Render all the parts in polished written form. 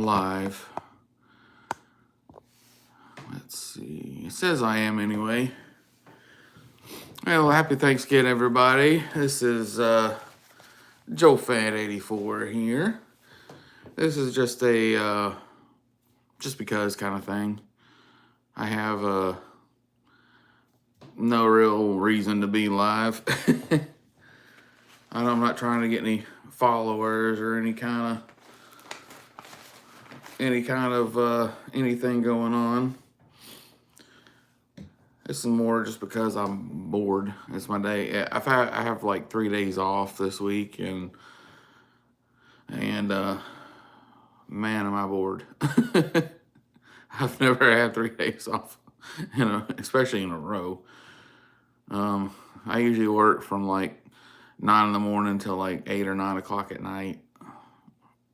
live. Let's see. It says I am anyway. Well, happy Thanksgiving, everybody. This is JoeFan84 here. This is just a just because kind of thing. I have no real reason to be live. I'm not trying to get any followers or any kind of anything going on. This is more just because I'm bored. It's my day. I have like 3 days off this week, and man, am I bored. I've never had 3 days off, especially in a row. I usually work from like 9 in the morning till like 8 or 9 o'clock at night,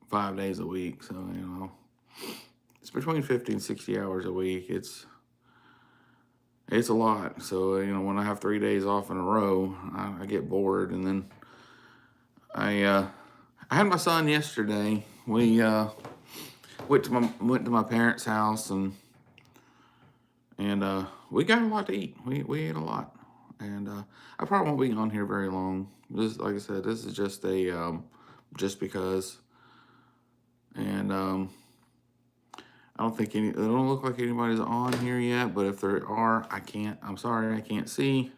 5 days a week. So, it's between 50 and 60 hours a week. It's a lot. So, when I have 3 days off in a row, I get bored. And then I had my son yesterday. We went to my parents' house, and we got a lot to eat. We ate a lot. And I probably won't be on here very long. This, like I said, this is just a just because. And I don't think it don't look like anybody's on here yet, but if there are, I'm sorry, I can't see.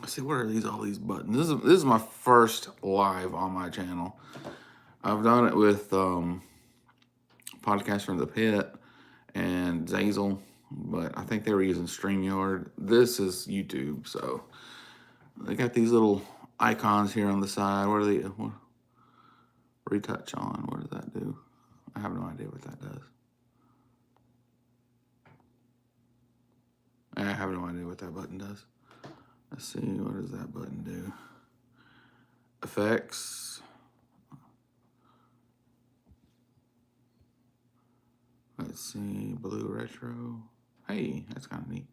Let's see, what are all these buttons? This is my first live on my channel. I've done it with Podcast from the Pit and Zazel, but I think they were using StreamYard. This is YouTube, so they got these little icons here on the side. What are they? Retouch on. What does that do? I have no idea what that does. I have no idea what that button does. Let's see, what does that button do? Effects. Let's see, blue retro. Hey, that's kind of neat.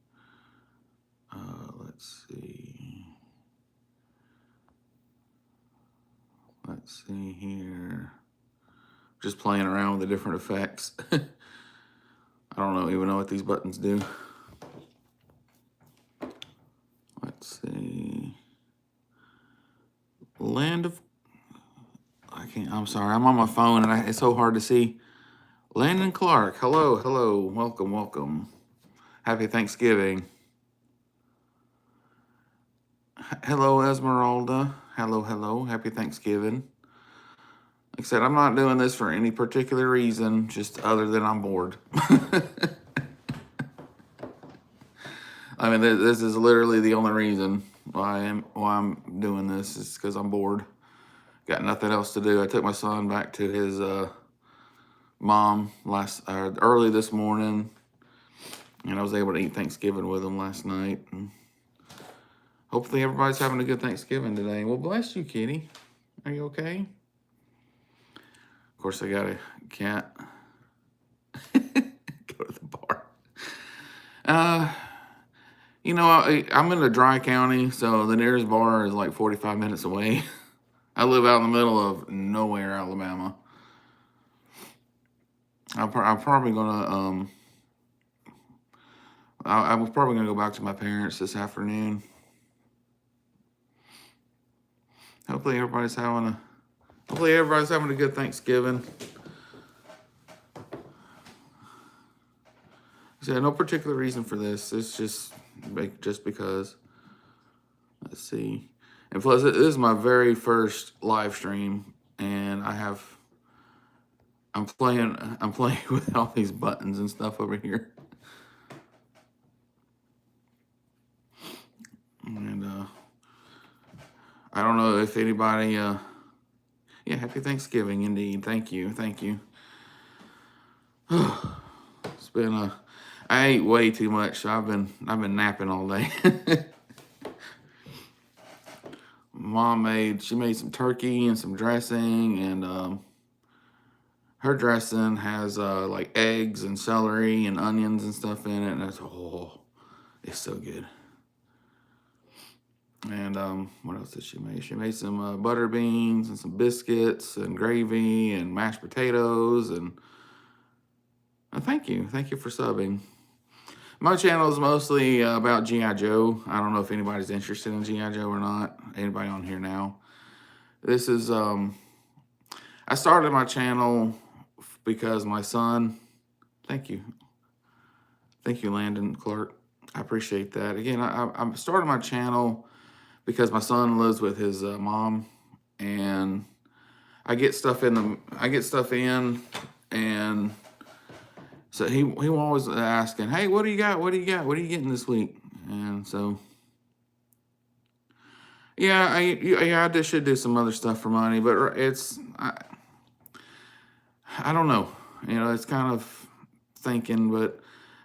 Let's see. Let's see here. Just playing around with the different effects. I don't even know what these buttons do. Let's see. I'm sorry, I'm on my phone and it's so hard to see. Landon Clark, hello, welcome. Happy Thanksgiving. Hello, Esmeralda. Hello, happy Thanksgiving. Like I said, I'm not doing this for any particular reason, just other than I'm bored. I mean, this is literally the only reason why I'm doing this, is because I'm bored. Got nothing else to do. I took my son back to his mom early this morning, and I was able to eat Thanksgiving with him last night. And hopefully everybody's having a good Thanksgiving today. Well, bless you, kitty. Are you okay? Of course, I got a cat. Go to the bar. I'm in a dry county, so the nearest bar is like 45 minutes away. I live out in the middle of nowhere, Alabama. I'm probably gonna I was probably gonna go back to my parents this afternoon. Hopefully everybody's having a good Thanksgiving. So no particular reason for this. It's just because. Let's see. And plus, it is my very first live stream, and I'm playing with all these buttons and stuff over here. And I don't know if anybody yeah, happy Thanksgiving indeed. Thank you. It's been I ate way too much, so I've been napping all day. Mom made some turkey and some dressing, and her dressing has like eggs and celery and onions and stuff in it, and it's so good. And what else did she make? She made some butter beans and some biscuits and gravy and mashed potatoes. And thank you for subbing. My channel is mostly about G.I. Joe. I don't know if anybody's interested in G.I. Joe or not. Anybody on here now? This is I started my channel because my son. Thank you, Landon Clark. I appreciate that. Again, I started my channel because my son lives with his mom, and I get stuff in, and so he was always asking, "Hey, what do you got? What do you got? What are you getting this week?" And so, yeah, I just should do some other stuff for money, but I don't know. It's kind of thinking, but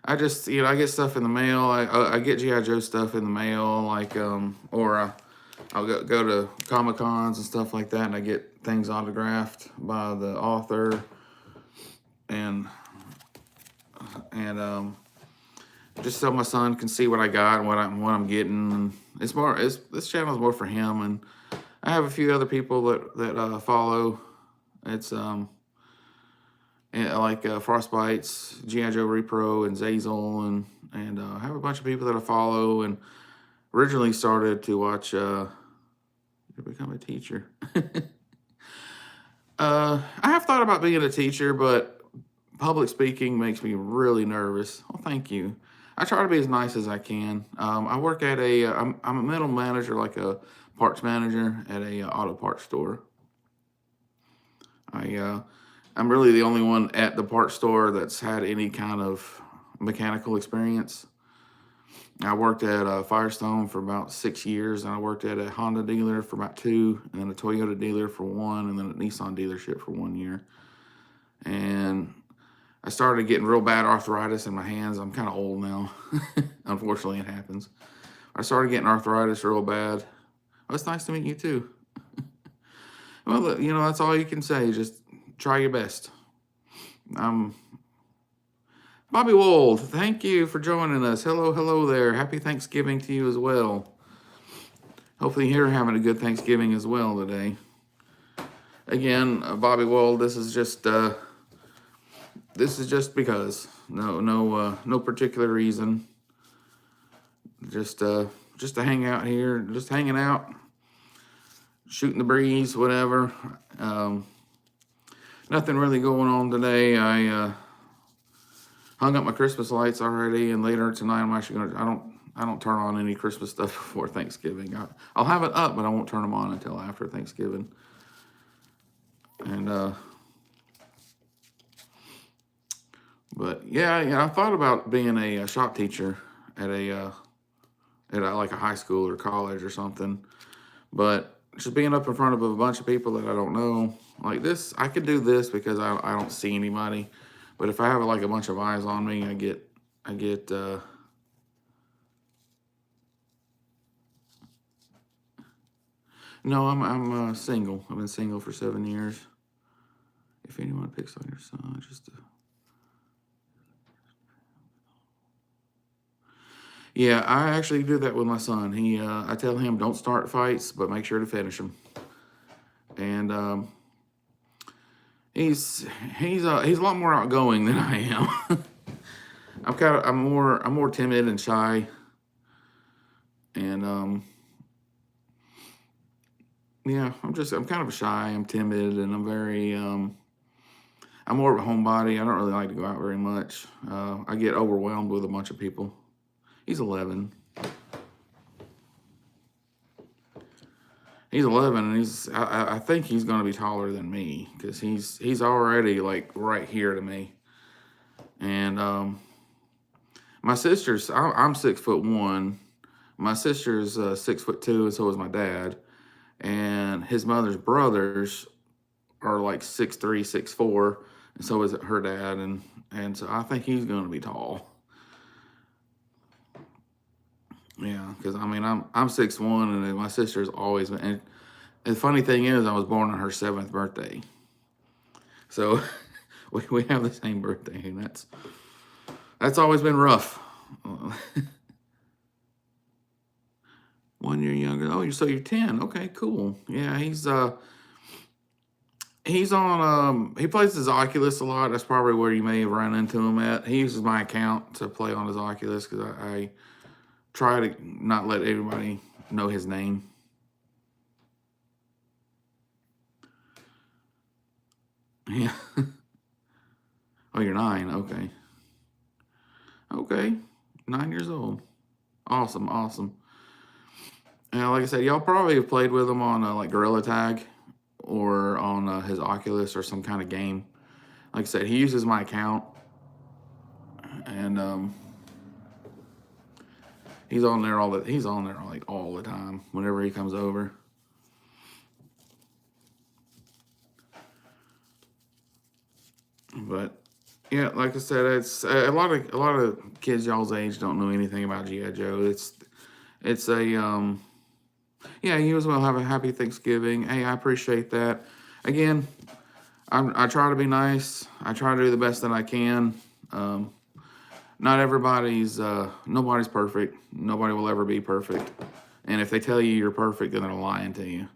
I just, I get stuff in the mail. I get G.I. Joe stuff in the mail, like, or I'll go to Comic Cons and stuff like that, and I get things autographed by the author, and just so my son can see what I got and what I'm getting. And this channel is more for him, and I have a few other people that follow. It's like Frostbite's, G.I. Joe Repro, and Zazel, and I have a bunch of people that I follow, and originally started to watch to become a teacher. I have thought about being a teacher, but public speaking makes me really nervous. Well, thank you. I try to be as nice as I can. I work at I'm a middle manager, like a parts manager at a auto parts store. I'm really the only one at the parts store that's had any kind of mechanical experience. I worked at Firestone for about 6 years, and I worked at a Honda dealer for about 2, and then a Toyota dealer for 1, and then a Nissan dealership for 1 year. And I started getting real bad arthritis in my hands. I'm kind of old now. Unfortunately, it happens. I started getting arthritis real bad. Well, it's nice to meet you too. Well, that's all you can say. Just try your best. Bobby Wold, thank you for joining us. Hello there. Happy Thanksgiving to you as well. Hopefully you're having a good Thanksgiving as well today. Again, Bobby Wold, this is just because. No particular reason. Just to hang out here, just hanging out, shooting the breeze, whatever. Nothing really going on today. I hung up my Christmas lights already, and later tonight I'm actually gonna. I don't turn on any Christmas stuff before Thanksgiving. I'll have it up, but I won't turn them on until after Thanksgiving. And but yeah, I thought about being a shop teacher at like a high school or college or something, but just being up in front of a bunch of people that I don't know, like this, I could do this because I don't see anybody. But if I have like a bunch of eyes on me, I get no, I'm single. I've been single for 7 years. If anyone picks on your son, yeah, I actually do that with my son. I tell him don't start fights, but make sure to finish them. And he's a lot more outgoing than I am. I'm more timid and shy, and yeah, I'm kind of shy. I'm timid, and I'm very I'm more of a homebody. I don't really like to go out very much. I get overwhelmed with a bunch of people. He's 11. He's 11, and I think he's going to be taller than me because he's already like right here to me. And my sister's I'm 6'1". My sister's 6'2", and so is my dad. And his mother's brothers are like 6'3", 6'4", and so is her dad. And so I think he's going to be tall. Yeah, because I mean I'm 6'1", and my sister's always been. And the funny thing is, I was born on her 7th birthday, so we have the same birthday, and that's always been rough. 1 year younger. Oh, so you're 10. Okay, cool. Yeah, he's on he plays his Oculus a lot. That's probably where you may have run into him at. He uses my account to play on his Oculus because I try to not let everybody know his name. Yeah. Oh, you're 9. Okay. Okay. 9 years old. Awesome. Awesome. And like I said, y'all probably have played with him on like Gorilla Tag or on his Oculus or some kind of game. Like I said, he uses my account, and he's on there like all the time whenever he comes over. But yeah, like I said, it's a lot of kids y'all's age don't know anything about G.I. Joe. It's a yeah, you as well have a happy Thanksgiving. Hey, I appreciate that. Again, I try to be nice. I try to do the best that I can. Not everybody's nobody's perfect. Nobody will ever be perfect. And if they tell you you're perfect, then they're lying to you.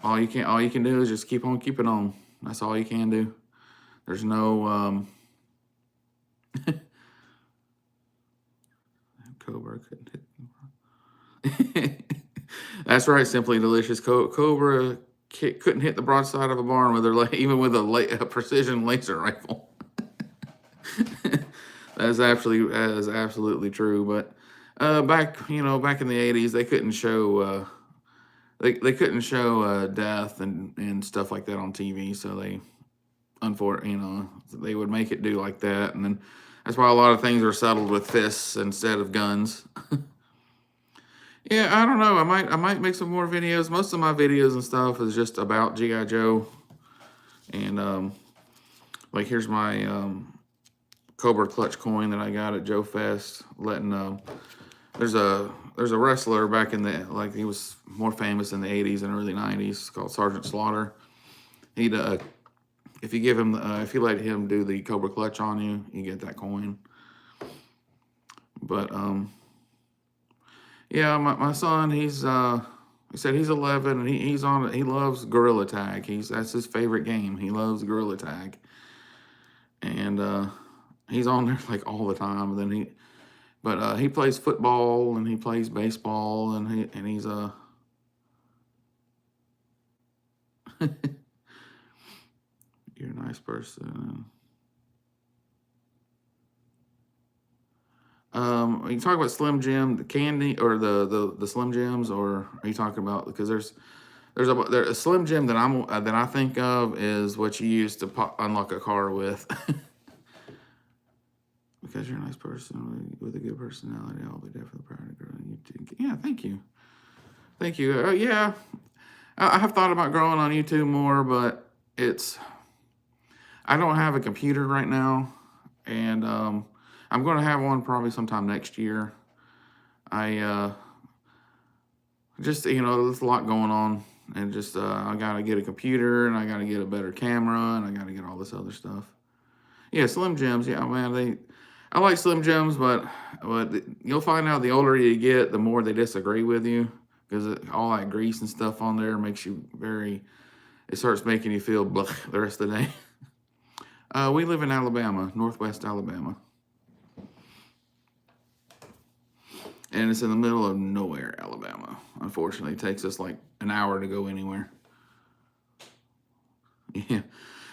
All you can do is just keep on keeping on. That's all you can do. There's no Cobra couldn't hit. That's right, Simply Delicious. Cobra couldn't hit the broadside of a barn with her even with a precision laser rifle. That is absolutely true. But back in the 80s, they couldn't show they couldn't show death and stuff like that on TV. So they would make it do like that, and then that's why a lot of things are settled with fists instead of guns. Yeah, I don't know. I might make some more videos. Most of my videos and stuff is just about G.I. Joe, and like here's my Cobra clutch coin that I got at Joe Fest. There's a wrestler back in he was more famous in the 80s and early 90s called Sergeant Slaughter. He'd if you give him if you let him do the Cobra clutch on you, you get that coin. But yeah, my son, he said he's 11 and he loves Gorilla Tag. That's his favorite game. He loves Gorilla Tag. And he's on there like all the time. And then he plays football and he plays baseball and he's you're a nice person. Are you talking about Slim Jim, the candy, or the Slim Jims, or are you talking about, because there's a Slim Jim that I think of is what you use to unlock a car with. Because you're a nice person with a good personality, I'll be definitely proud of growing YouTube. Yeah, thank you. Yeah, I have thought about growing on YouTube more, but I don't have a computer right now, and I'm going to have one probably sometime next year. I just, there's a lot going on, and just I got to get a computer, and I got to get a better camera, and I got to get all this other stuff. Yeah, Slim Jims. Yeah, man, I like Slim Jims, but you'll find out the older you get, the more they disagree with you, because all that grease and stuff on there makes you it starts making you feel blech the rest of the day. We live in Alabama, Northwest Alabama. And it's in the middle of nowhere, Alabama. Unfortunately, it takes us like an hour to go anywhere. Yeah.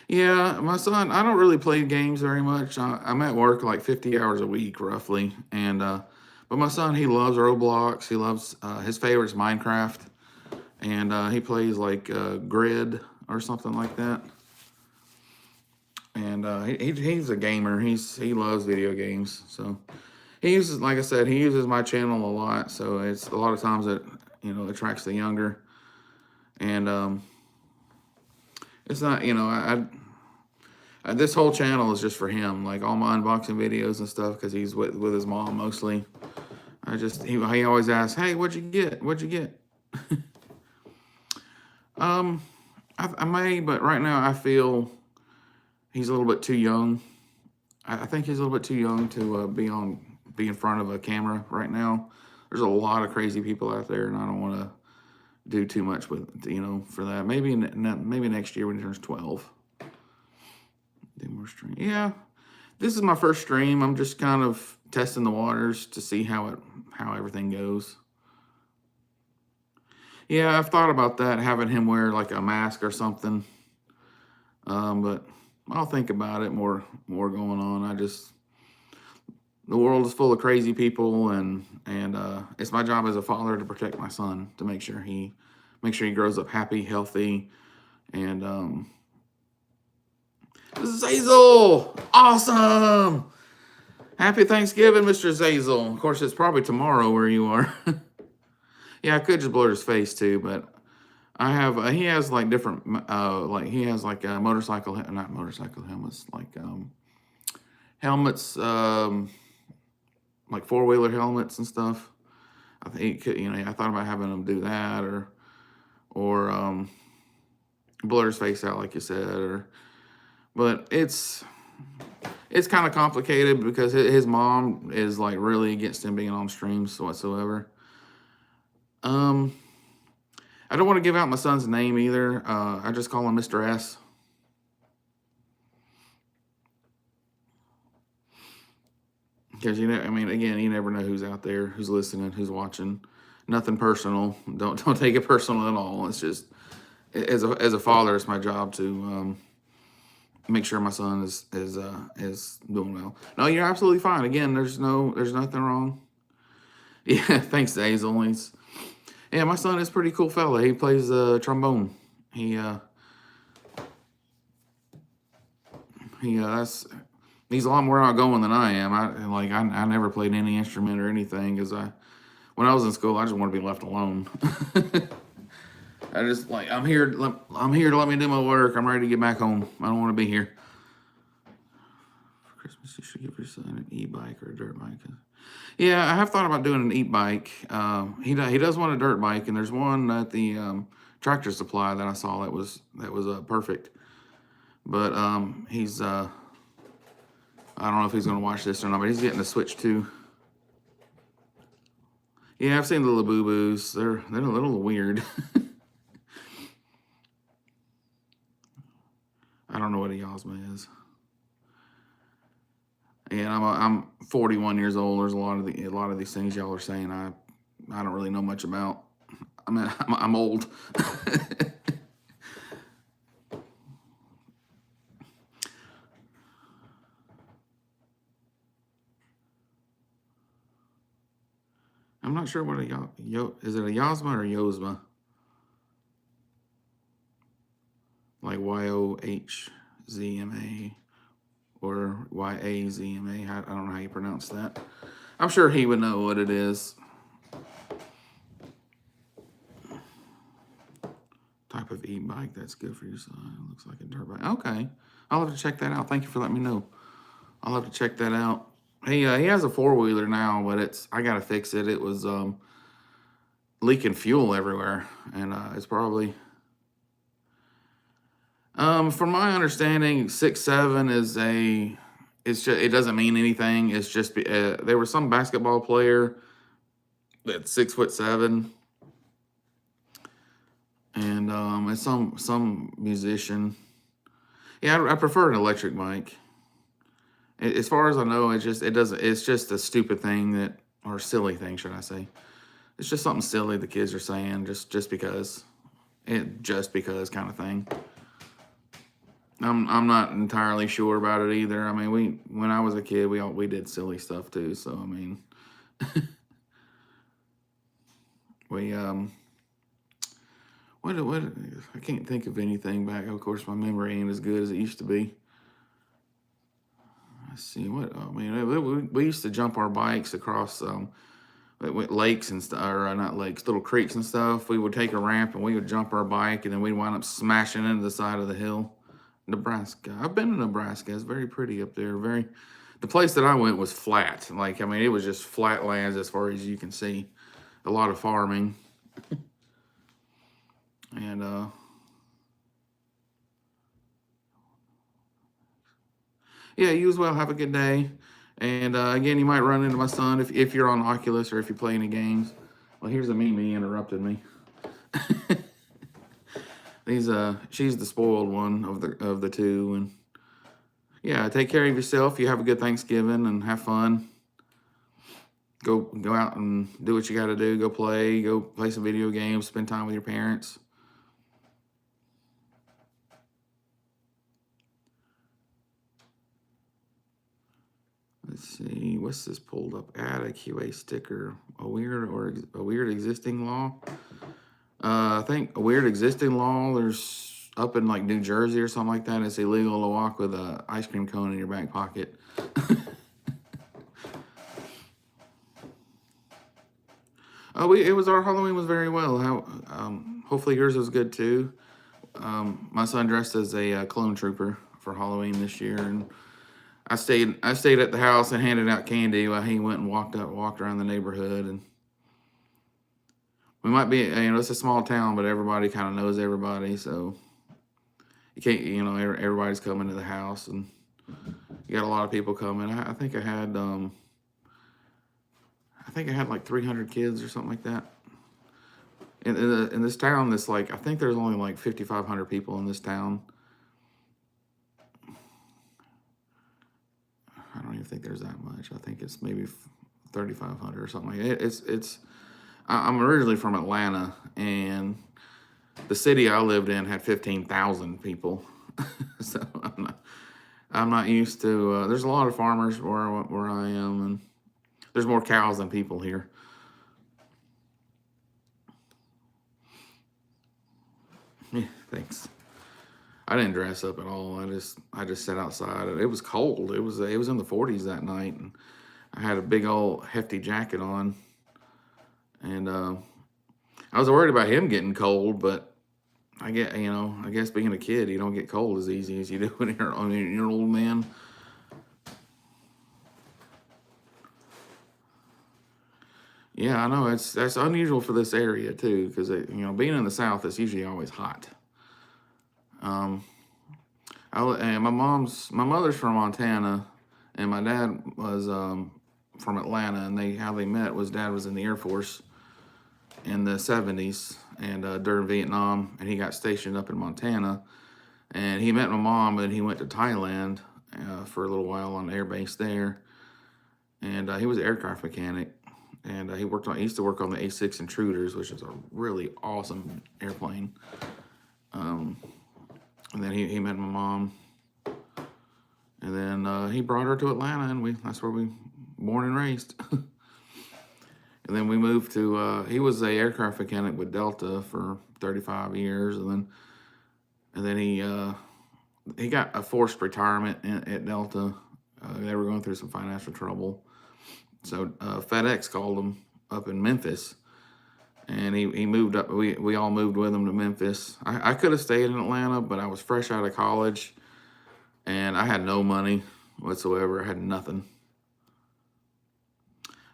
Yeah, my son, I don't really play games very much. I'm at work like 50 hours a week, roughly. But my son, he loves Roblox. He loves, his favorite's Minecraft. And he plays like Grid or something like that. And he's a gamer. He loves video games. So like I said, he uses my channel a lot. So it's a lot of times it, attracts the younger. And it's not, this whole channel is just for him, like all my unboxing videos and stuff, because he's with his mom mostly. He always asks, hey, what'd you get? What'd you get? I may, but right now I feel he's a little bit too young. I think he's a little bit too young to be in front of a camera right now. there's a lot of crazy people out there, and I don't want to do too much with, for that. Maybe next year when he turns 12. Do more stream. Yeah, this is my first stream. I'm just kind of testing the waters to see how everything goes. Yeah, I've thought about that, having him wear like a mask or something. But I'll think about it more going on. The world is full of crazy people, and it's my job as a father to protect my son, to make sure he grows up happy, healthy, and this is Zazel. Awesome. Happy Thanksgiving, Mr. Zazel. Of course, it's probably tomorrow where you are. Yeah, I could just blur his face too, but I have, he has like different, like he has like not motorcycle helmets, like helmets, like four-wheeler helmets and stuff. I think he could, I thought about having him do that, or blur his face out like you said, but it's kind of complicated because his mom is like really against him being on streams whatsoever. I don't want to give out my son's name either. I just call him Mr. S. Because, again, you never know who's out there, who's listening, who's watching. Nothing personal. Don't take it personal at all. It's just, as a father, it's my job to make sure my son is doing well. No, you're absolutely fine. Again, there's nothing wrong. Yeah, thanks, Hazel. Yeah, my son is a pretty cool fella. He plays trombone. He's a lot more outgoing than I am. I never played any instrument or anything, because when I was in school, I just wanted to be left alone. I just I'm here to let me do my work. I'm ready to get back home. I don't want to be here. For Christmas, you should give your son an e-bike or a dirt bike. Yeah, I have thought about doing an e-bike. He does want a dirt bike, and there's one at the Tractor Supply that I saw that was perfect. But he's I don't know if he's going to watch this or not, but he's getting a Switch too. Yeah, I've seen the Labubu's. They're a little weird. I don't know what a Yasma is. And I'm 41 years old. There's a lot of these things y'all are saying I don't really know much about. I'm old. I'm not sure what is it a Yasma or Yozma? Like YOHZMA or YAZMA. I don't know how you pronounce that. I'm sure he would know what it is. Type of e-bike that's good for your son. It looks like a dirt bike. Okay, I'll have to check that out. Thank you for letting me know. I'll have to check that out. He has a four-wheeler now, but I gotta fix it. It was leaking fuel everywhere, and it's probably from my understanding, 6'7" it doesn't mean anything. It's just there was some basketball player that's 6'7", and it's some musician. Yeah, I prefer an electric bike. As far as I know, it's just a stupid thing or silly thing, should I say? It's just something silly the kids are saying just because kind of thing. I'm not entirely sure about it either. When I was a kid, we did silly stuff too. So we what I can't think of anything back. Of course, my memory ain't as good as it used to be. Let's see we used to jump our bikes across lakes and stuff, or not lakes, little creeks and stuff. We would take a ramp and we would jump our bike, and then we'd wind up smashing into the side of the hill. Nebraska. I've been to Nebraska. It's very pretty up there. The place that I went was flat. It was just flat lands as far as you can see. A lot of farming. And yeah, you as well. Have a good day. And again, you might run into my son if you're on Oculus or if you play any games. Well, here's a Mimi interrupted me. She's the spoiled one of the two, and yeah, take care of yourself. You have a good Thanksgiving and have fun. Go out and do what you got to do. Go play some video games. Spend time with your parents. Let's see, what's this pulled up? Add a QA sticker. A weird existing law. I think a weird existing law. There's up in like New Jersey or something like that. It's illegal to walk with an ice cream cone in your back pocket. Our Halloween was very well. Hopefully yours was good too. My son dressed as a clone trooper for Halloween this year, and I stayed at the house and handed out candy while he went and walked around the neighborhood. And we might be, it's a small town, but everybody kind of knows everybody, so you can't, everybody's coming to the house, and you got a lot of people coming. I think I had like 300 kids or something like that. In this town, I think there's only like 5,500 people in this town. I don't even think there's that much. I think it's maybe 3,500 or something like that. I'm originally from Atlanta, and the city I lived in had 15,000 people. So I'm not used to. There's a lot of farmers where I am, and there's more cows than people here. Yeah, thanks. I didn't dress up at all. I just sat outside. It was cold. It was in the 40s that night, and I had a big old hefty jacket on, and I was worried about him getting cold, but I guess being a kid, you don't get cold as easy as you do when you're an old man. Yeah, I know that's unusual for this area too, because being in the South, it's usually always hot. And my mother's from Montana, and my dad was from Atlanta, and how they met was Dad was in the Air Force in the 70s and during Vietnam, and he got stationed up in Montana, and he met my mom, and he went to Thailand for a little while on the air base there, and he was an aircraft mechanic, and he used to work on the A6 Intruders, which is a really awesome airplane. And then he met my mom, and then he brought her to Atlanta, and that's where we born and raised. And then we moved to, he was a aircraft mechanic with Delta for 35 years. And then he got a forced retirement at Delta. They were going through some financial trouble. So FedEx called him up in Memphis, and he moved up. We all moved with him to Memphis. I could have stayed in Atlanta, but I was fresh out of college, and I had no money whatsoever. I had nothing.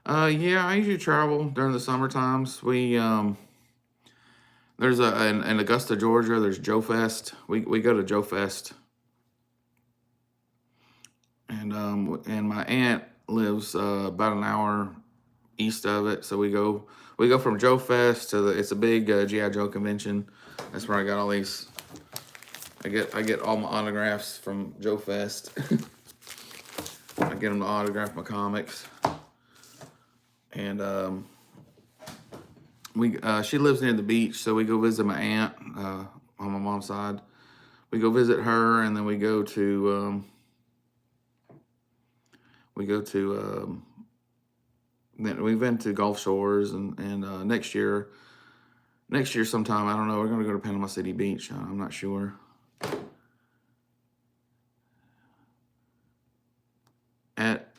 Yeah, I usually travel during the summer times. There's in Augusta, Georgia. There's JoeFest. We go to JoeFest, and my aunt lives about an hour east of it. So we go from JoeFest to it's a big GI Joe convention. That's where I got all these. I get all my autographs from JoeFest. I get them to autograph my comics. And she lives near the beach, so we go visit my aunt on my mom's side. We go visit her, and then we've been to Gulf Shores, and next year sometime, I don't know, we're gonna go to Panama City Beach. I'm not sure. At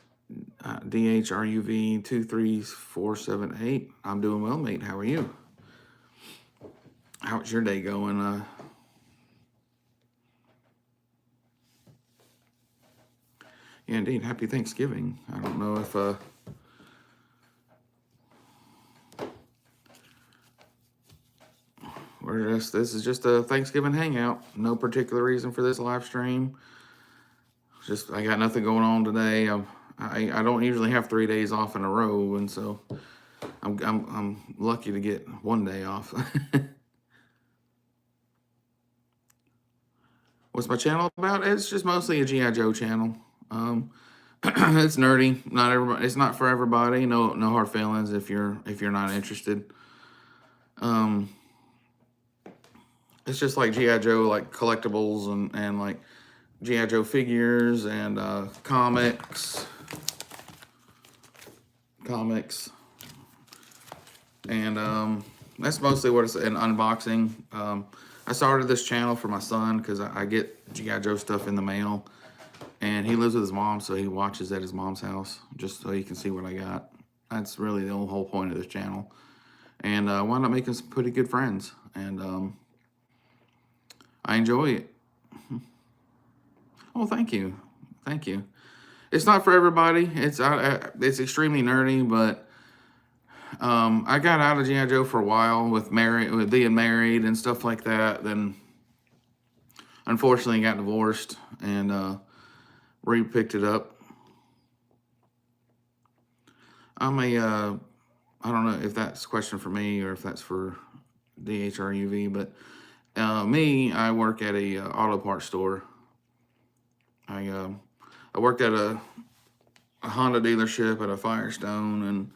DHRUV23478. I'm doing well, mate. How are you? How's your day going? Yeah, indeed. Happy Thanksgiving. I don't know if this is just a Thanksgiving hangout. No particular reason for this live stream. I got nothing going on today. I don't usually have 3 days off in a row, and so I'm lucky to get 1 day off. What's my channel about? It's just mostly a GI Joe channel. It's nerdy. Not everybody. It's not for everybody. No hard feelings if you're not interested. It's just like GI Joe, like collectibles and like GI Joe figures and comics, and that's mostly what it's an unboxing. I started this channel for my son because I get GI Joe stuff in the mail, and he lives with his mom, so he watches at his mom's house just so he can see what I got. That's really the whole point of this channel, and I wound up making some pretty good friends, and I enjoy it. Oh, thank you. It's not for everybody. It's extremely nerdy, but I got out of GI Joe for a while with being married and stuff like that. Then, unfortunately, got divorced and re-picked it up. I don't know if that's a question for me or if that's for DHRUV, but I work at a auto parts store. I worked at a Honda dealership at a Firestone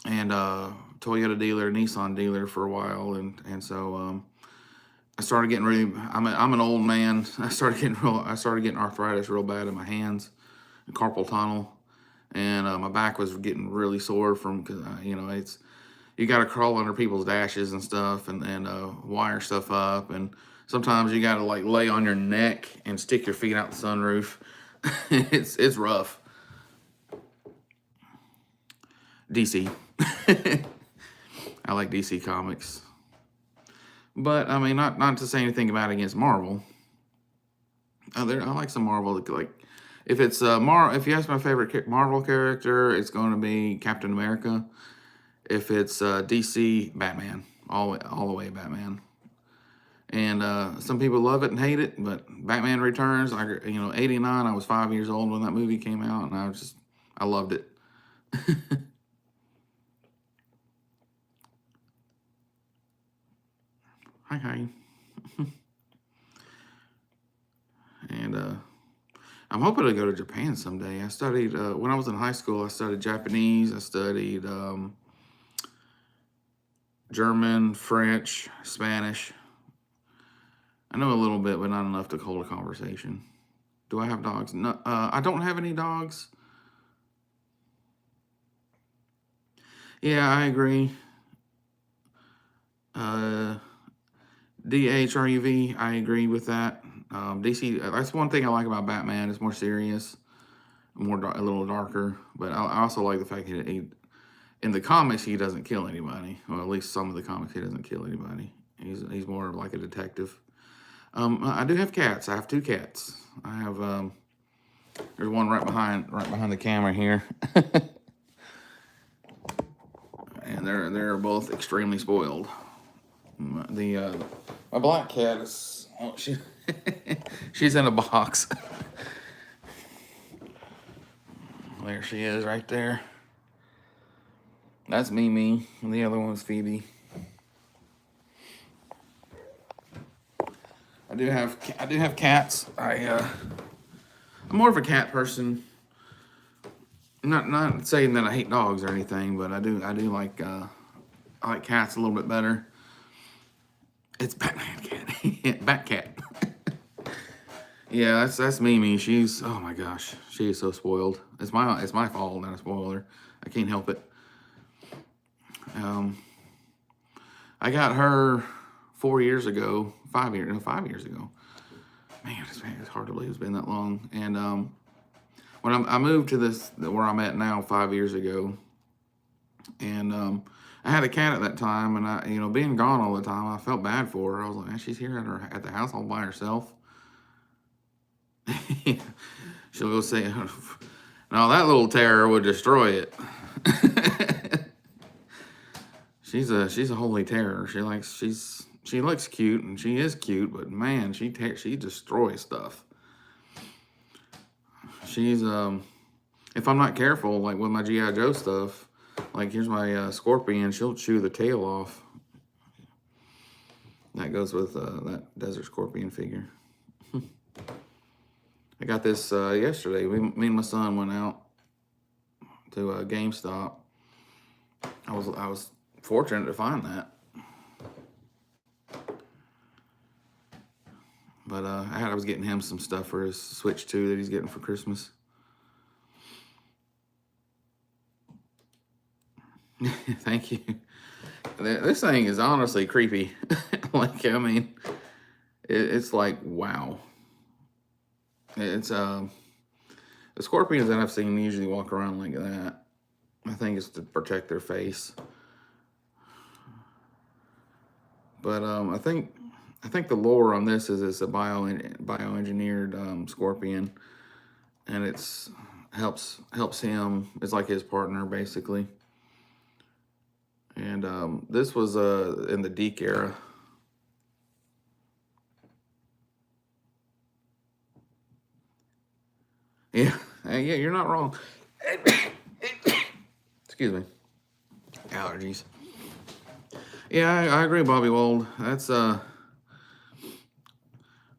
and Toyota dealer, Nissan dealer for a while, and so I started getting really. I'm an old man. I started getting arthritis real bad in my hands, and carpal tunnel, and my back was getting really sore from because it's you got to crawl under people's dashes and stuff and wire stuff up, and sometimes you got to like lay on your neck and stick your feet out the sunroof. It's rough. DC. I like DC comics. But I mean, not to say anything about it against Marvel. I like some Marvel. Like, if it's if you ask my favorite Marvel character, it's going to be Captain America. If it's DC, Batman, all the way Batman. And some people love it and hate it, but Batman Returns. '89. I was 5 years old when that movie came out, and I loved it. Hi. And I'm hoping to go to Japan someday. I studied, when I was in high school, I studied Japanese. I studied German, French, Spanish. I know a little bit, but not enough to hold a conversation. Do I have dogs? No, I don't have any dogs. Yeah, I agree. DHRUV, I agree with that. DC, that's one thing I like about Batman. It's more serious, a little darker. But I also like the fact that in the comics he doesn't kill anybody. Well, at least some of the comics he doesn't kill anybody. He's more like a detective. I do have cats. I have 2 cats. I have there's one right behind the camera here. And they're both extremely spoiled. My black cat is she's in a box. There she is, right there. That's Mimi, and the other one's Phoebe. I do have cats. I'm more of a cat person. Not saying that I hate dogs or anything, but I do like I like cats a little bit better. It's Batman cat, Bat cat. Yeah, that's Mimi. Oh my gosh, she is so spoiled. It's my fault that I spoiled her. I can't help it. I got her 4 years ago, 5 years ago. Man, it's hard to believe it's been that long. And when I moved to where I'm at now 5 years ago, and I had a cat at that time, and I, being gone all the time, I felt bad for her. I was like, man, she's here at the house all by herself. She'll go say, no, that little terror would destroy it. She's a holy terror. She looks cute, and she is cute, but man, she destroys stuff. She's if I'm not careful, like with my G.I. Joe stuff, like here's my Scorpion, she'll chew the tail off. That goes with that Desert Scorpion figure. I got this yesterday. Me and my son went out to GameStop. I was fortunate to find that. But I was getting him some stuff for his Switch 2 that he's getting for Christmas. Thank you. This thing is honestly creepy. Like, I mean, it's like, wow. It's the scorpions that I've seen usually walk around like that. I think it's to protect their face. But I think the lore on this is it's a bioengineered scorpion, and it's helps him. It's like his partner basically. And this was in the Deke era. Yeah, yeah, you're not wrong. Excuse me. Allergies. Yeah, I agree, Bobby Wold. That's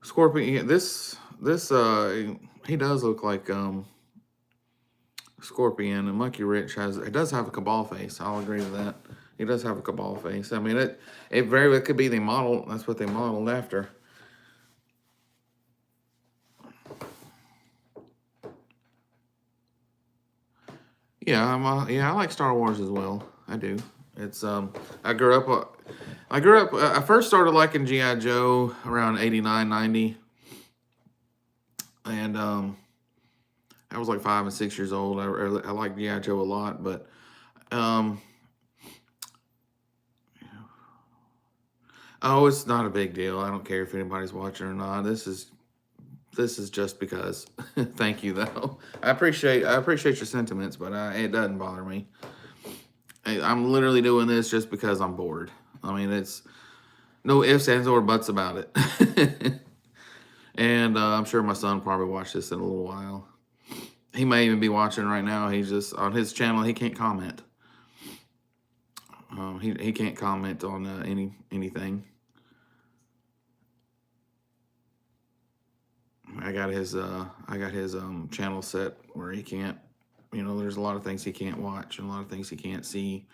Scorpion. This he does look like Scorpion, and Monkey Rich does have a Cabal face. I'll agree with that. He does have a Cabal face. I mean, it very well could be the model. That's what they modeled after. Yeah, I like Star Wars as well. I do. It's I grew up. I first started liking G.I. Joe around 89, 90. And I was like 5 and 6 years old. I like G.I. Joe a lot, but oh, it's not a big deal. I don't care if anybody's watching or not. This is just because. Thank you, though. I appreciate your sentiments, but it doesn't bother me. I'm literally doing this just because I'm bored. I mean, it's no ifs, ands, or buts about it. And I'm sure my son probably watch this in a little while. He may even be watching right now. He's just on his channel. He can't comment. He can't comment on anything. I got his channel set where he can't. There's a lot of things he can't watch and a lot of things he can't see.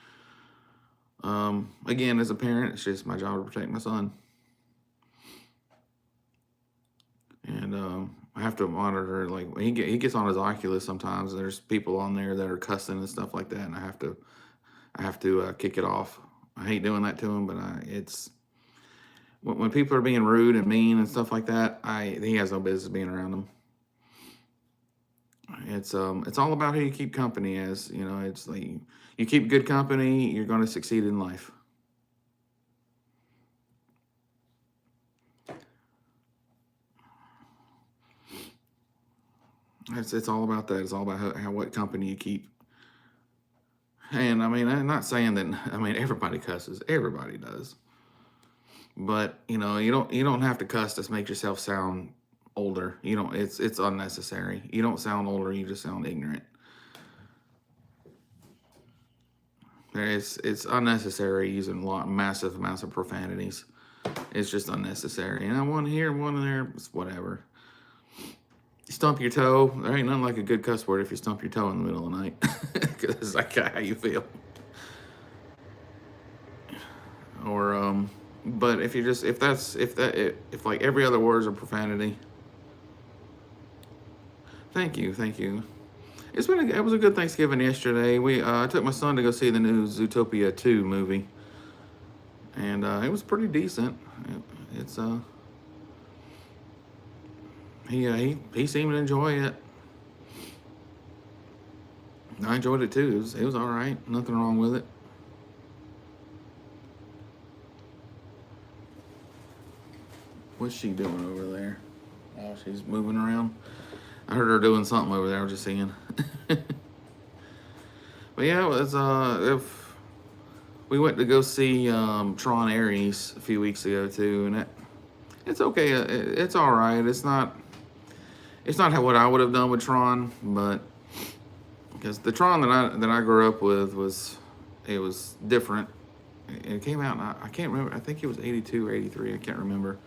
Again, as a parent, it's just my job to protect my son. And I have to monitor, like, he gets on his Oculus sometimes. There's people on there that are cussing and stuff like that, and I have to kick it off. I hate doing that to him, but it's when people are being rude and mean and stuff like that, he has no business being around them. It's all about who you keep company as. It's like you keep good company, you're going to succeed in life. It's all about that. It's all about what company you keep. And I mean, I'm not saying that. I mean, everybody cusses. Everybody does. But you don't have to cuss to make yourself sound older. It's unnecessary. You don't sound older. You just sound ignorant. It's unnecessary using massive amounts of profanities. It's just unnecessary. And I one here, one there. It's whatever. You stump your toe. There ain't nothing like a good cuss word if you stump your toe in the middle of the night, because it's like how you feel. Or but if like every other word is a profanity. Thank you. It was a good Thanksgiving yesterday. I took my son to go see the new Zootopia 2 movie, and it was pretty decent. He seemed to enjoy it. I enjoyed it too. It was all right. Nothing wrong with it. What's she doing over there? Oh, she's moving around. I heard her doing something over there. I was just seeing. But yeah, it was, if we went to go see Tron Ares a few weeks ago too, and it's okay. It's all right. It's not what I would have done with Tron, but because the Tron that I grew up with was different. It came out, I can't remember. I think it was 82 or 83. I can't remember.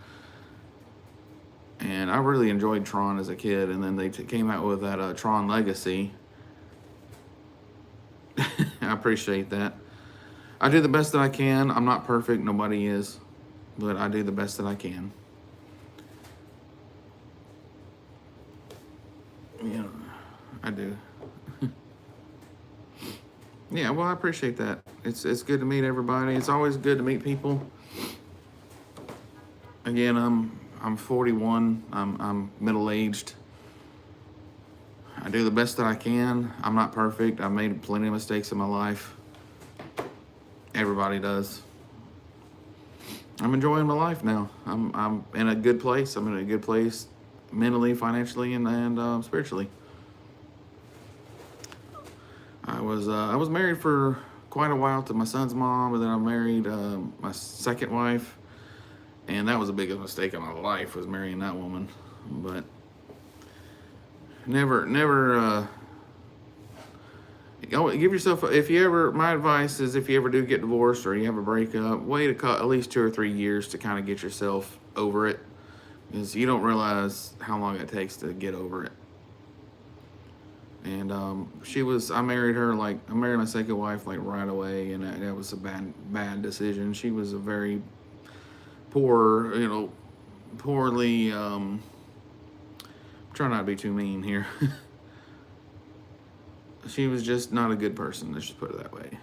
And I really enjoyed Tron as a kid. And then they came out with that Tron Legacy. I appreciate that. I do the best that I can. I'm not perfect. Nobody is. But I do the best that I can. Yeah, I do. Yeah, well, I appreciate that. It's good to meet everybody. It's always good to meet people. Again, I'm 41. I'm middle aged. I do the best that I can. I'm not perfect. I've made plenty of mistakes in my life. Everybody does. I'm enjoying my life now. I'm in a good place. I'm in a good place mentally, financially, and spiritually. I was married for quite a while to my son's mom, and then I married my second wife, and that was the biggest mistake of my life, was marrying that woman. But never give yourself, if you ever, my advice is, if you ever do get divorced or you have a breakup, wait at least 2 or 3 years to kind of get yourself over it, because you don't realize how long it takes to get over it. And I married my second wife like right away, and that was a bad decision. She was a very poorly, try not to be too mean here. She was just not a good person, let's just put it that way.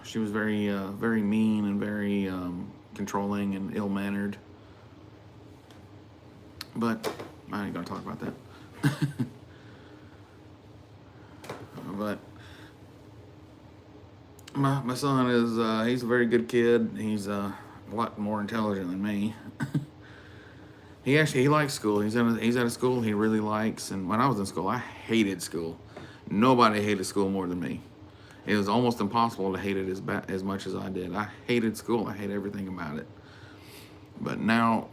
She was very mean and very controlling and ill-mannered. But I ain't gonna talk about that. But my son is he's a very good kid. He's a lot more intelligent than me. He likes school. He's at a school he really likes. And when I was in school, I hated school. Nobody hated school more than me. It was almost impossible to hate it as much as I did. I hated school. I hate everything about it. But now,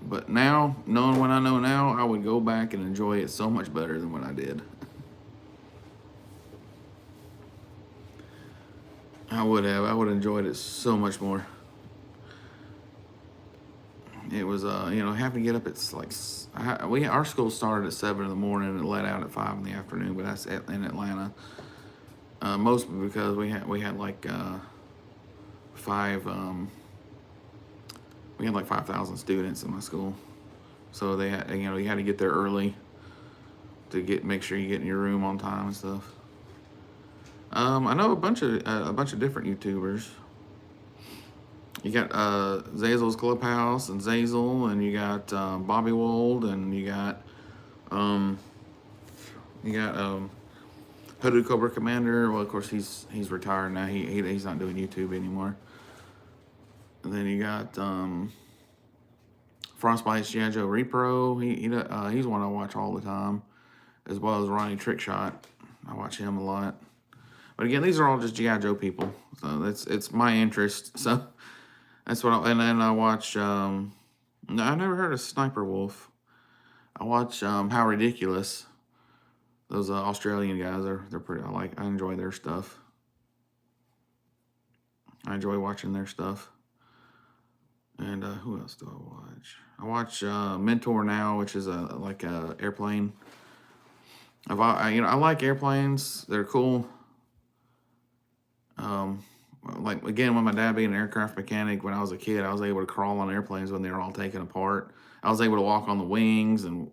knowing what I know now, I would go back and enjoy it so much better than what I did. I would have enjoyed it so much more. It was, having to get up at our school started at 7 in the morning and it let out at 5 in the afternoon, but that's in Atlanta. Mostly because we had like 5,000 students in my school, so they had, you had to get there early to make sure you get in your room on time and stuff. I know a bunch of different YouTubers. You got Zazel's Clubhouse and Zazel, and you got Bobby Wold, and you got Hoodoo Cobra Commander. Well, of course he's retired now. He's not doing YouTube anymore. And then you got Frostbite's G.I. Joe Repro. He's one I watch all the time, as well as Ronnie Trickshot. I watch him a lot. But again, these are all just G.I. Joe people, so it's my interest. So that's what. And then I watch. I never heard of Sniper Wolf. I watch How Ridiculous. Those Australian guys, they're pretty. I enjoy their stuff. I enjoy watching their stuff. And who else do I watch? I watch Mentor Now, which is like a airplane. I like airplanes. They're cool. Like again, when my dad being an aircraft mechanic, when I was a kid, I was able to crawl on airplanes when they were all taken apart. I was able to walk on the wings and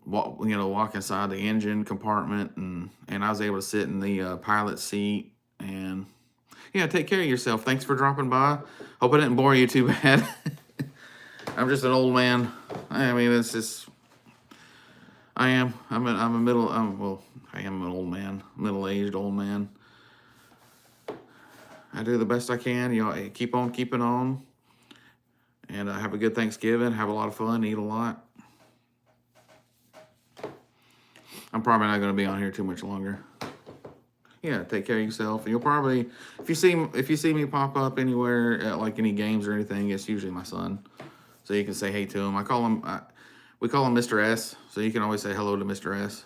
walk inside the engine compartment, and I was able to sit in the pilot seat. And yeah, take care of yourself. Thanks for dropping by. Hope I didn't bore you too bad. I'm just an old man. I mean, it's just, I am an old man, middle-aged old man. I do the best I can. I keep on keeping on. And have a good Thanksgiving. Have a lot of fun. Eat a lot. I'm probably not going to be on here too much longer. Yeah, take care of yourself. And you'll probably, if you see me pop up anywhere at like any games or anything, it's usually my son. So you can say hey to him. We call him Mr. S. So you can always say hello to Mr. S.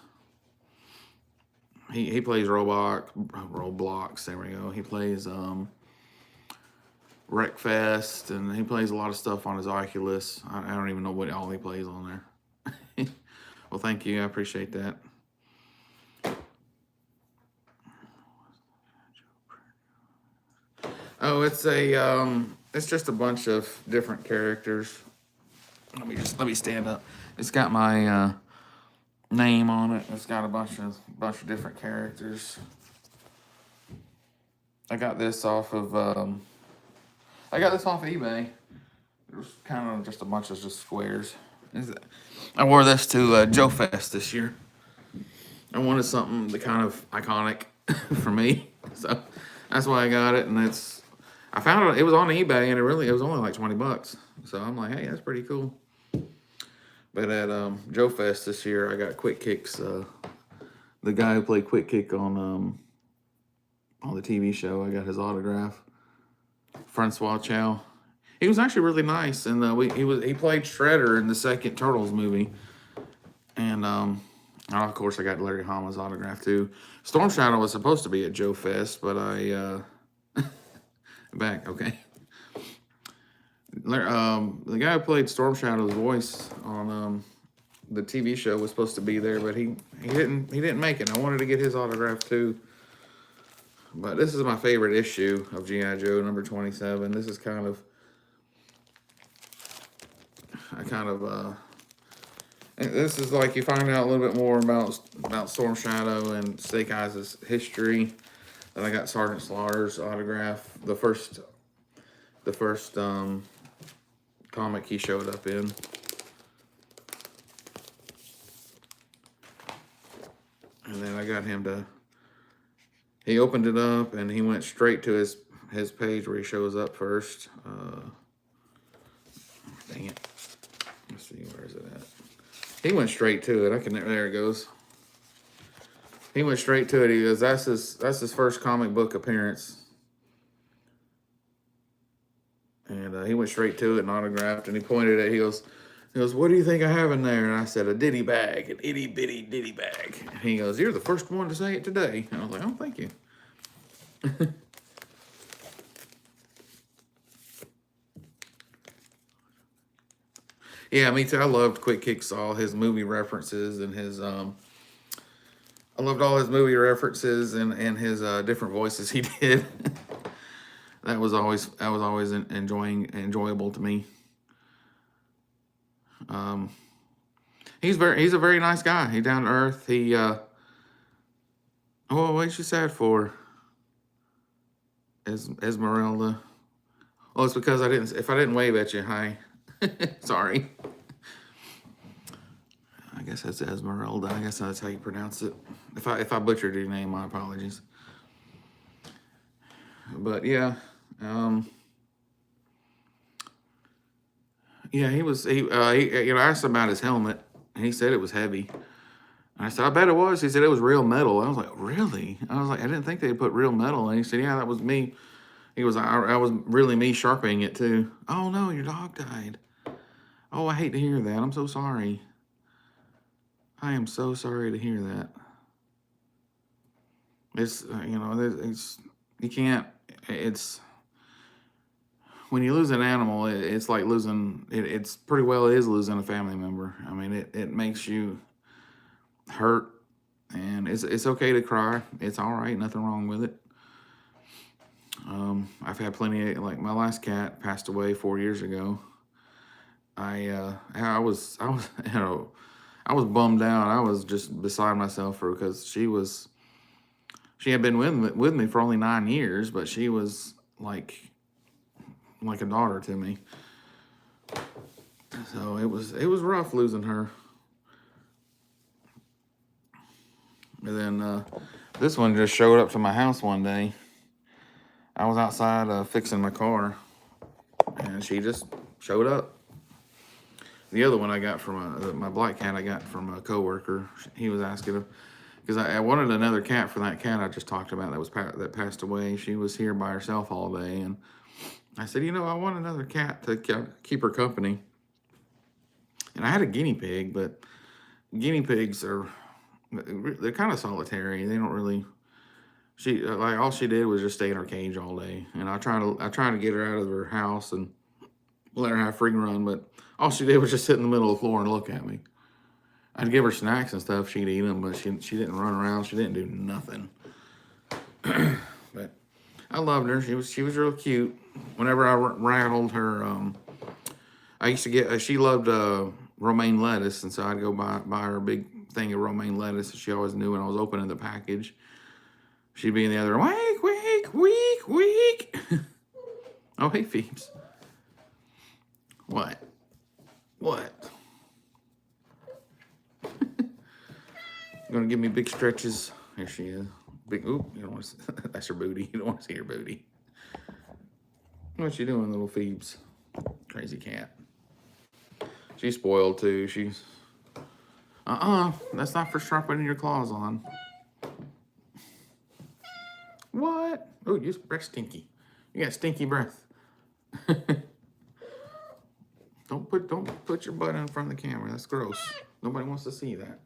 he plays Roblox. There we go. He plays Wreckfest, and he plays a lot of stuff on his Oculus. I don't even know what all he plays on there. Well, thank you. I appreciate that. Oh, it's just a bunch of different characters. Let me stand up. It's got my name on it. It's got a bunch of different characters. I got this off of eBay. It was kind of just a bunch of just squares. I wore this to Joe Fest this year. I wanted something that kind of iconic for me, so that's why I got it. And I found it. It was on eBay, and it was only like $20. So I'm like, hey, that's pretty cool. But at Joe Fest this year, I got Quick Kicks. The guy who played Quick Kick on the TV show, I got his autograph. Francois Chow. He was actually really nice, and he played Shredder in the second Turtles movie. And of course, I got Larry Hama's autograph too. Storm Shadow was supposed to be at Joe Fest, but I back okay. The guy who played Storm Shadow's voice on the TV show was supposed to be there, but he didn't make it. I wanted to get his autograph too. But this is my favorite issue of G.I. Joe number 27. This is this is like you find out a little bit more about Storm Shadow and Snake Eyes' history. Then I got Sergeant Slaughter's autograph, the first comic he showed up in. And then I got him to. He opened it up and he went straight to his page where he shows up first. Dang it. Let's see, where is it at? He went straight to it. There it goes. He went straight to it. He goes, that's his first comic book appearance. And he went straight to it and autographed, and he pointed at it. He goes, what do you think I have in there? And I said, a ditty bag, an itty bitty ditty bag. And he goes, you're the first one to say it today. And I was like, oh, thank you. Yeah, me too. I loved Quick Kick's all his movie references and his I loved all his movie references and his different voices he did. That was always enjoyable to me. He's a very nice guy. He's down to earth. He what's you sad for? Esmeralda. Oh, it's because if I didn't wave at you, hi. Sorry. I guess that's Esmeralda. I guess that's how you pronounce it. If I butchered your name, my apologies. But yeah, yeah, I asked him about his helmet, and he said it was heavy. And I said, I bet it was. He said it was real metal. I was like, really? I was like, I didn't think they put real metal. And he said, yeah, that was me. He was, I was really me sharpening it too. Oh no, your dog died. Oh, I hate to hear that. I'm so sorry. I am so sorry to hear that. It's, you can't, it's, when you lose an animal, it's like losing, it's pretty well it is losing a family member. I mean, it makes you hurt, and it's okay to cry. It's all right, nothing wrong with it. I've had plenty of, like, my last cat passed away 4 years ago. I was I was bummed out. I was just beside myself because she had been with me for only 9 years, but she was like a daughter to me. So it was rough losing her. And then this one just showed up to my house one day. I was outside fixing my car, and she just showed up. The other one I got from my black cat I got from a coworker. He was asking him because I wanted another cat for that cat I just talked about that passed away. She was here by herself all day, and I said, I want another cat to keep her company. And I had a guinea pig, but guinea pigs are they're kind of solitary. They don't really. She like all she did was just stay in her cage all day, and I try to get her out of her house and let her have free run, but all she did was just sit in the middle of the floor and look at me. I'd give her snacks and stuff. She'd eat them, but she didn't run around. She didn't do nothing. But I loved her. She was real cute. Whenever I rattled her, I used to get. She loved romaine lettuce, and so I'd go buy her a big thing of romaine lettuce. She always knew when I was opening the package. She'd be in the other room, weak. Oh, hey, Phoebes. What? What? Gonna give me big stretches. Here she is. Big. Oop! You don't want to. That's her booty. You don't want to see her booty. What you doing, little Phoebes? Crazy cat. She's spoiled too. She's. That's not for sharpening your claws on. What? Oh, you breath stinky. You got stinky breath. Don't put your butt in front of the camera. That's gross. Nobody wants to see that.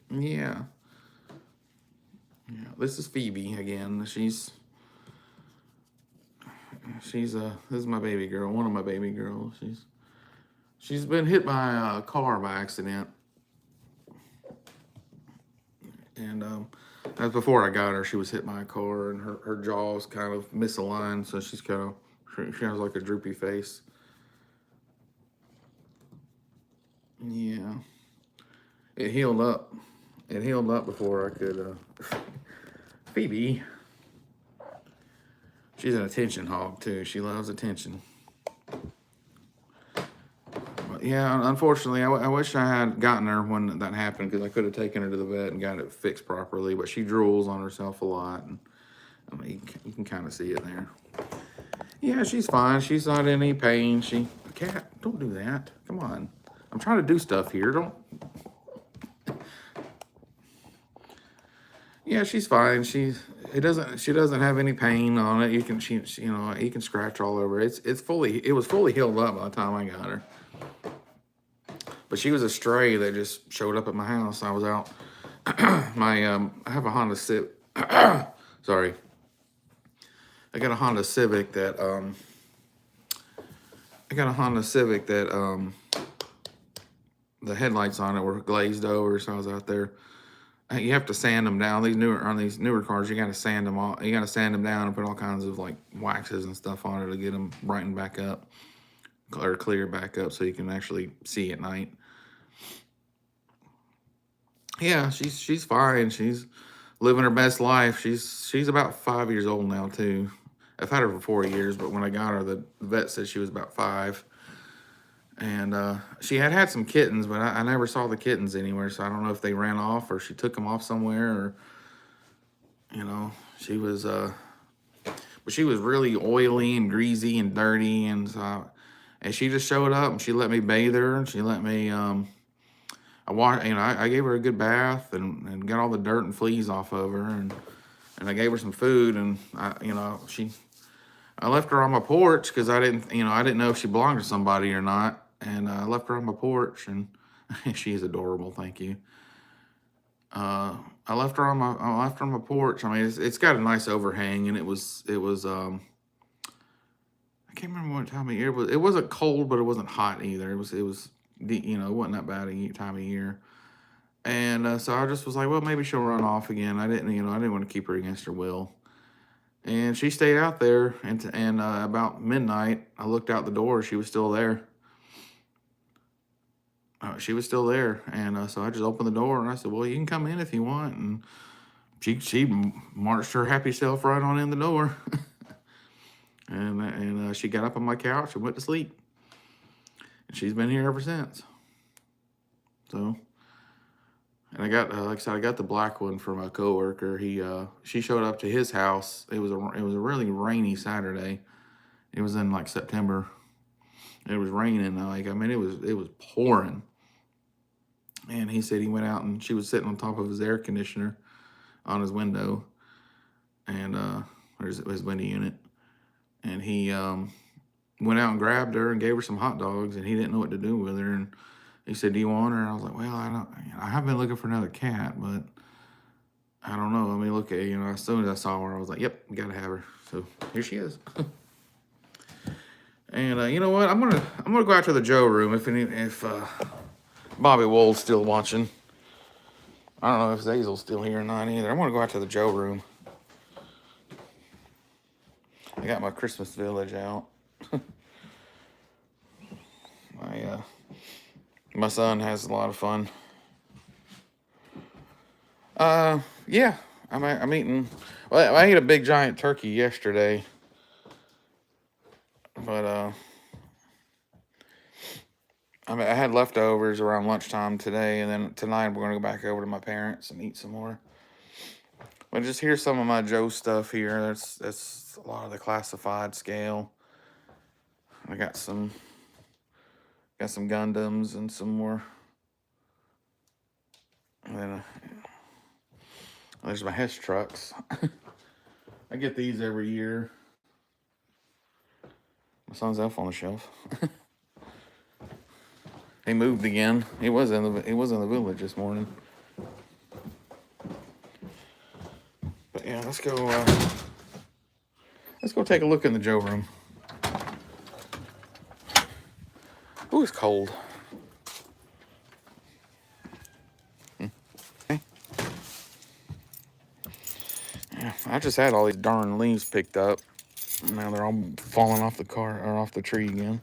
Yeah. Yeah. This is Phoebe again. She's this is my baby girl. One of my baby girls. She's been hit by a car by accident. And that's before I got her. She was hit by a car, and her jaw's kind of misaligned, so she's kind of she has like a droopy face. Yeah, it healed up. It healed up before I could. Phoebe, she's an attention hog too. She loves attention. But yeah, unfortunately, I wish I had gotten her when that happened, because I could have taken her to the vet and got it fixed properly. But she drools on herself a lot, and I mean, you can kind of see it there. Yeah, she's fine. She's not in any pain. Cat, don't do that. Come on. I'm trying to do stuff here. Don't. Yeah, she's fine. She doesn't have any pain on it. You can scratch all over it. It was fully healed up by the time I got her. But she was a stray that just showed up at my house. I was out. I have a Honda Civic. Sorry. I got a Honda Civic that the headlights on it were glazed over, so I was out there. You have to sand them down. These newer cars, you got to sand them all. You got to sand them down and put all kinds of like waxes and stuff on it to get them brightened back up or clear back up, so you can actually see at night. Yeah, she's fine. She's living her best life. She's about 5 years old now too. I've had her for 4 years, but when I got her, the vet said she was about 5. And she had some kittens, but I never saw the kittens anywhere, so I don't know if they ran off or she took them off somewhere, or, she was, but she was really oily and greasy and dirty, and she just showed up, and she let me bathe her, and she let me, I gave her a good bath and got all the dirt and fleas off of her, and I gave her some food, and I left her on my porch because I didn't know if she belonged to somebody or not. And I left her on my porch, and she's adorable. Thank you. I left her on my porch. I mean, it's got a nice overhang, and it was I can't remember what time of year it was. It wasn't cold, but it wasn't hot either. It wasn't that bad a time of year. And so I just was like, well, maybe she'll run off again. I didn't want to keep her against her will. And she stayed out there, and about midnight, I looked out the door. She was still there. She was still there, and so I just opened the door, and I said, well, you can come in if you want. And she marched her happy self right on in the door. and she got up on my couch and went to sleep. And she's been here ever since. So, and I got, like I said, I got the black one from a coworker. She showed up to his house. It was a really rainy Saturday. It was in like September. It was raining. It was pouring. And he said he went out, and she was sitting on top of his air conditioner on his window, and his window unit. And he went out and grabbed her and gave her some hot dogs, and he didn't know what to do with her. And He said, "Do you want her?" And I was like, "Well, I have been looking for another cat, but I don't know. Let me look at it." As soon as I saw her, I was like, "Yep, gotta have her." So here she is. And you know what? I'm gonna go out to the Joe room if Bobby Wool's still watching. I don't know if Zazel's still here or not either. I'm gonna go out to the Joe room. I got my Christmas village out. My son has a lot of fun. Yeah, I'm eating. Well, I ate a big giant turkey yesterday, but I had leftovers around lunchtime today, and then tonight we're gonna go back over to my parents and eat some more. But just here's some of my Joe stuff here. That's a lot of the classified scale. I got some Gundams and some more. And then there's my Hess trucks. I get these every year. My son's elf on the shelf. He moved again. He was in the village this morning. But yeah, let's go take a look in the Joe room. Ooh, it's cold. Okay. Yeah, I just had all these darn leaves picked up. Now they're all falling off the car or off the tree again.